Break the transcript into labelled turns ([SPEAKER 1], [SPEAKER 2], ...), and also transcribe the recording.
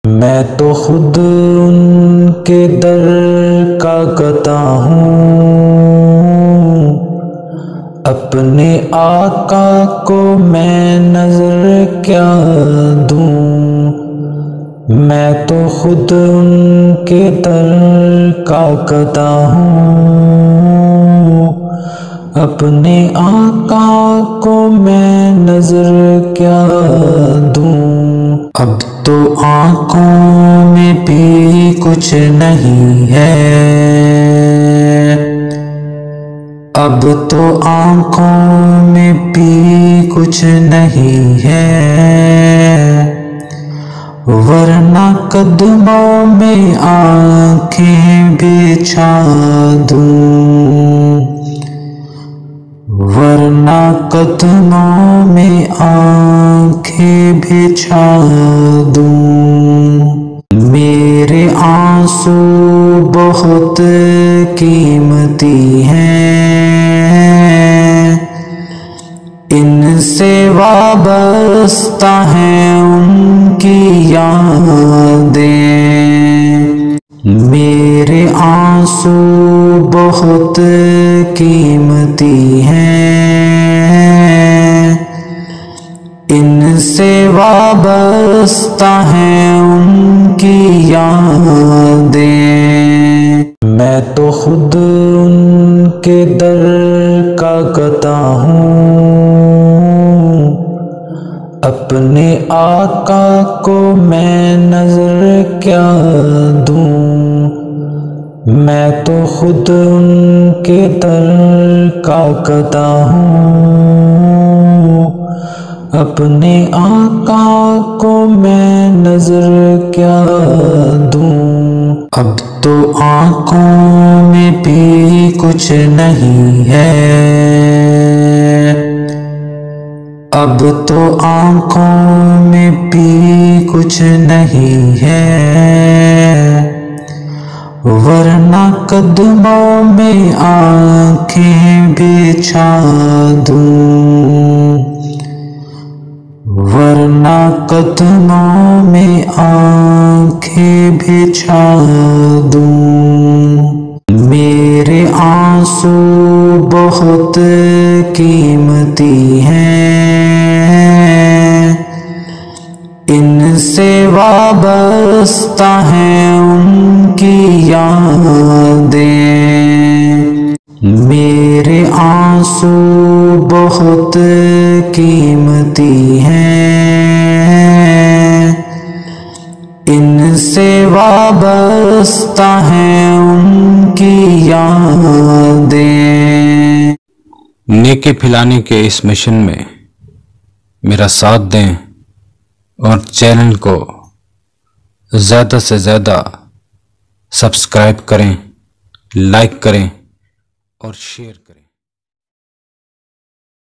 [SPEAKER 1] मैं तो खुद उनके दर का गदा हूँ, अपने आका को मैं नजर क्या दूँ। मैं तो खुद उनके दर का गदा हूँ, अपने आका को मैं नजर क्या दूँ। अब तो आँखों में भी कुछ नहीं है, अब तो आँखों में भी कुछ नहीं है, वरना कदमों में आँखें बिछा दूँ, वरना कदमों में आँखें बिछा दूँ। मेरे आंसू बहुत कीमती हैं, इनसे वाबस्ता है उनकी यादें। मेरे आंसू बहुत कीमती हैं, इनसे वाबस्ता है उनकी यादें। मैं तो खुद उनके दर का गदा हूँ, अपने आका को मैं नजर क्या दूँ। मैं तो खुद उनके दर का गदा हूँ, अपने आका को मैं नजर क्या दूँ। अब तो आँखों में भी कुछ नहीं है, अब तो आँखों में भी कुछ नहीं है, वरना कदमों में आँखें बिछा दूँ, वरना कदमों में आँखें बिछा दूँ। मेरे आंसू बहुत कीमती हैं, इनसे वाबस्ता है उनकी यादें। मेरे आंसू बहुत कीमती हैं, इनसे वाबस्ता है उनकी यादें।
[SPEAKER 2] नेकी फैलाने के इस मिशन में मेरा साथ दें और चैनल को ज़्यादा से ज़्यादा सब्सक्राइब करें, लाइक करें और शेयर करें।